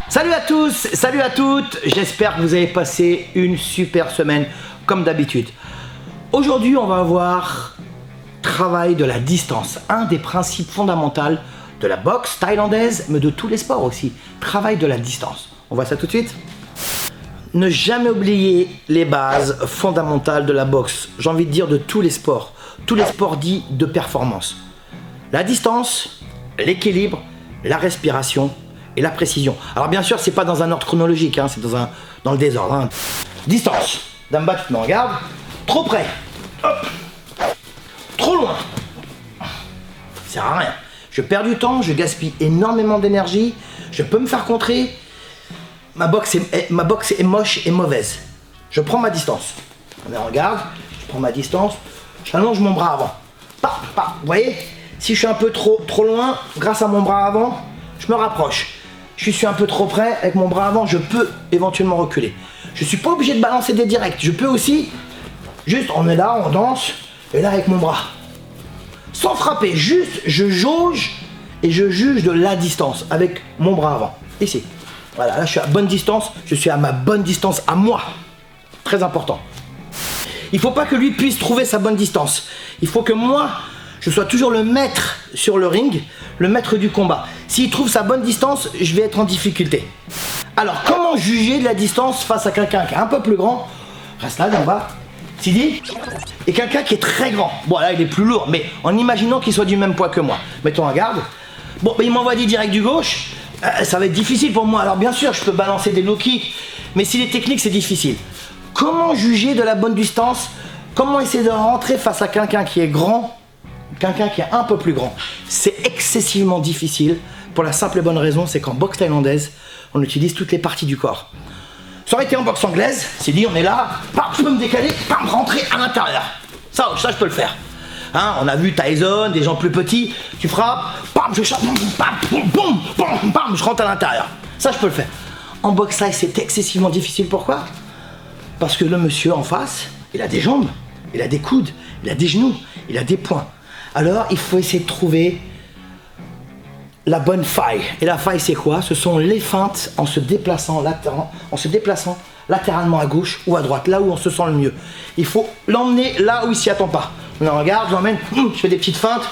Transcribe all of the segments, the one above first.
Salut à tous, salut à toutes, j'espère que vous avez passé une super semaine comme d'habitude. Aujourd'hui on va voir travail de la distance, un des principes fondamentaux de la boxe thaïlandaise, mais de tous les sports aussi, travail de la distance. On voit ça tout de suite. Ne jamais oublier les bases fondamentales de la boxe, j'ai envie de dire de tous les sports dits de performance. La distance, l'équilibre, la respiration et la précision. Alors bien sûr, c'est pas dans un ordre chronologique, hein, c'est dans le désordre. Hein. Distance. Damba, tu me regardes. Trop près. Hop. Trop loin. Ça sert à rien. Je perds du temps, je gaspille énormément d'énergie, je peux me faire contrer. Ma boxe est moche et mauvaise. Je prends ma distance. On regarde, je prends ma distance, j'allonge mon bras avant. Vous voyez, si je suis un peu trop loin, grâce à mon bras avant, je me rapproche. Je suis un peu trop près, avec mon bras avant, je peux éventuellement reculer. Je suis pas obligé de balancer des directs. Je peux aussi, juste, on est là, on danse, et là avec mon bras. Sans frapper, juste, je jauge et je juge de la distance avec mon bras avant. Ici. Voilà, là je suis à bonne distance, je suis à ma bonne distance à moi. Très important. Il faut pas que lui puisse trouver sa bonne distance. Il faut que moi, je sois toujours le maître sur le ring, le maître du combat. S'il trouve sa bonne distance, je vais être en difficulté. Alors, comment juger de la distance face à quelqu'un qui est un peu plus grand? Reste là, en bas. Sidi. Et quelqu'un qui est très grand. Bon, là, il est plus lourd, mais en imaginant qu'il soit du même poids que moi. Mettons en garde. Bon, il m'envoie des directs du gauche. Ça va être difficile pour moi. Alors, bien sûr, je peux balancer des low kicks, mais si les techniques, c'est difficile. Comment juger de la bonne distance? Comment essayer de rentrer face à quelqu'un qui est grand? Quelqu'un qui est un peu plus grand. C'est excessivement difficile pour la simple et bonne raison, c'est qu'en boxe thaïlandaise, on utilise toutes les parties du corps. Ça aurait été en boxe anglaise, c'est dit, on est là, je peux me décaler, rentrer à l'intérieur. Ça, je peux le faire. Hein, on a vu Tyson, des gens plus petits, tu frappes, je chope, je rentre à l'intérieur. Ça, je peux le faire. En boxe thaï, c'est excessivement difficile. Pourquoi? Parce que le monsieur en face, il a des jambes, il a des coudes, il a des genoux, il a des poings. Alors, il faut essayer de trouver la bonne faille. Et la faille, c'est quoi? Ce sont les feintes en se déplaçant latéralement à gauche ou à droite, là où on se sent le mieux. Il faut l'emmener là où il s'y attend pas. On regarde, je l'emmène, je fais des petites feintes,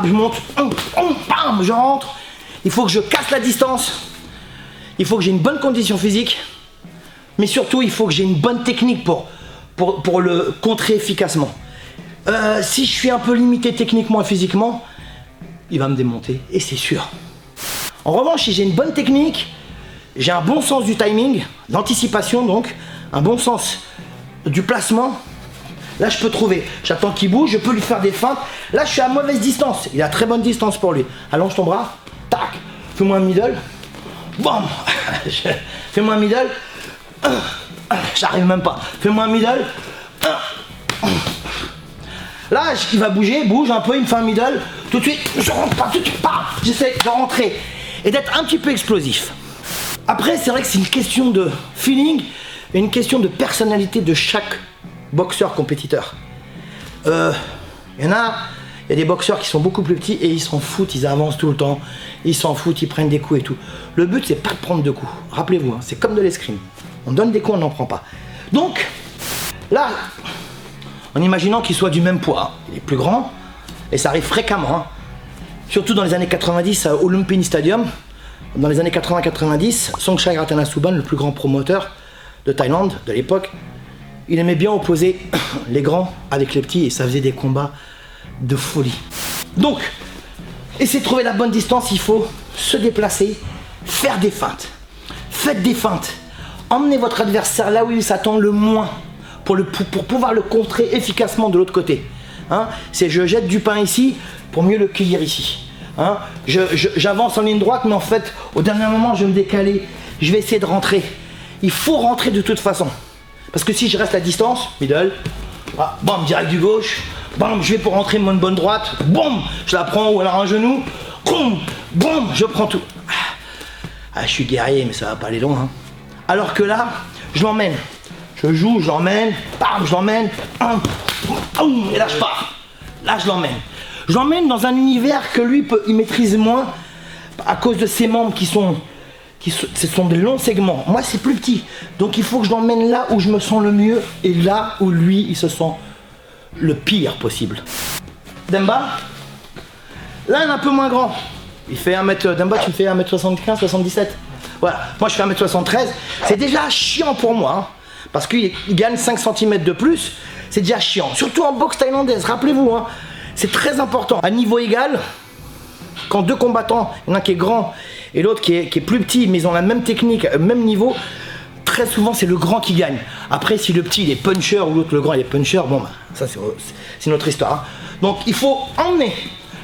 je monte, je rentre. Il faut que je casse la distance. Il faut que j'ai une bonne condition physique. Mais surtout, il faut que j'ai une bonne technique pour le contrer efficacement. Si je suis un peu limité techniquement et physiquement, il va me démonter, et c'est sûr. En revanche, si j'ai une bonne technique, j'ai un bon sens du timing, d'anticipation donc, un bon sens du placement, là je peux trouver, j'attends qu'il bouge, je peux lui faire des feintes, là je suis à mauvaise distance, il a très bonne distance pour lui. Allonge ton bras, tac, fais-moi un middle, bam, fais-moi un middle, j'arrive même pas, fais-moi un middle, là, il va bouger, bouge un peu, il me fait un middle. Tout de suite, je rentre pas, tout de suite, j'essaie de rentrer et d'être un petit peu explosif. Après, c'est vrai que c'est une question de feeling et une question de personnalité de chaque boxeur compétiteur. Il y a des boxeurs qui sont beaucoup plus petits et ils s'en foutent, ils avancent tout le temps, ils s'en foutent, ils prennent des coups et tout. Le but, c'est pas de prendre de coups. Rappelez-vous, hein, c'est comme de l'escrime. On donne des coups, on n'en prend pas. Donc, là, en imaginant qu'il soit du même poids, il est plus grand, et ça arrive fréquemment, hein. Surtout dans les années 90 à Lumpini Stadium, dans les années 80-90, Songchai Ratanasuban, le plus grand promoteur de Thaïlande de l'époque, il aimait bien opposer les grands avec les petits, et ça faisait des combats de folie. Donc, essayez de trouver la bonne distance, il faut se déplacer, faire des feintes. Faites des feintes, emmenez votre adversaire là où il s'attend le moins, pour pouvoir le contrer efficacement de l'autre côté. Hein, c'est je jette du pain ici pour mieux le cueillir ici. Hein, j'avance en ligne droite, mais en fait, au dernier moment, je vais me décaler. Je vais essayer de rentrer. Il faut rentrer de toute façon. Parce que si je reste à distance, middle, bam, direct du gauche, bam, je vais pour rentrer une bonne droite, boum, je la prends, ou alors un genou, boum, boum, je prends tout. Je suis guerrier, mais ça va pas aller loin. Hein. Alors que là, je l'emmène. Je joue, je l'emmène, bam, je l'emmène, et là je pars. là je l'emmène. Je l'emmène dans un univers que lui, il maîtrise moins à cause de ses membres ce sont des longs segments. Moi, c'est plus petit. Donc, il faut que je l'emmène là où je me sens le mieux et là où lui, il se sent le pire possible. Demba, là, il est un peu moins grand. Il fait 1m... Demba, tu fais 1m75, 77. Voilà. Moi, je fais 1m73. C'est déjà chiant pour moi. Hein, parce qu'il gagne 5 cm de plus. C'est déjà chiant. Surtout en boxe thaïlandaise. Rappelez-vous, hein, c'est très important. À niveau égal, quand deux combattants, il y en a un qui est grand et l'autre qui est plus petit, mais ils ont la même technique, même niveau, très souvent c'est le grand qui gagne. Après, si le petit il est puncher ou l'autre le grand il est puncher, bon bah ça c'est notre histoire. Hein. Donc il faut emmener.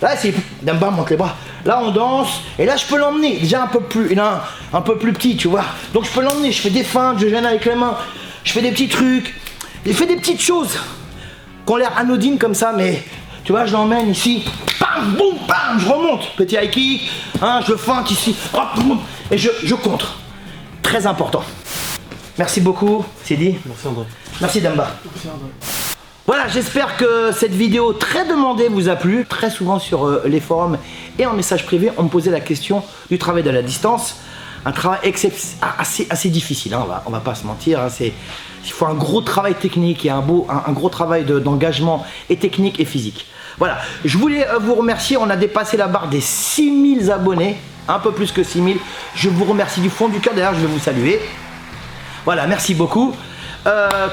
Là c'est Demba monte les bras. Là on danse et là je peux l'emmener. Déjà un peu plus, il a un peu plus petit, tu vois. Donc je peux l'emmener. Je fais des feintes, je gêne avec les mains, je fais des petits trucs. Il fait des petites choses qui ont l'air anodines comme ça, mais tu vois, je l'emmène ici. Bam, boum, bam, je remonte. Petit high kick, hein, je feinte ici. Hop, boum, et je contre. Très important. Merci beaucoup, Sidi. Merci André. Merci Demba. Merci André. Voilà, j'espère que cette vidéo très demandée vous a plu. Très souvent sur les forums et en message privé, on me posait la question du travail de la distance. Un travail assez difficile, hein, on va pas se mentir. Hein, il faut un gros travail technique et un gros travail d'engagement et technique et physique. Voilà, je voulais vous remercier. On a dépassé la barre des 6000 abonnés, un peu plus que 6000. Je vous remercie du fond du cœur. D'ailleurs, je vais vous saluer. Voilà, merci beaucoup.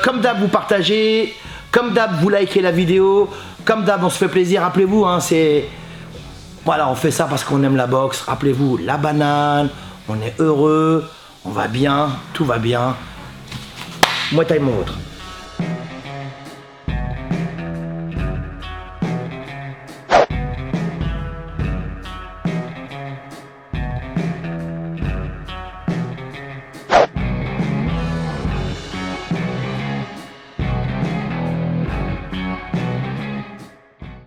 Comme d'hab, vous partagez. Comme d'hab, vous likez la vidéo. Comme d'hab, on se fait plaisir. Rappelez-vous, hein, voilà, on fait ça parce qu'on aime la boxe. Rappelez-vous, la banane. On est heureux. On va bien. Tout va bien. Muay Thai mon autre.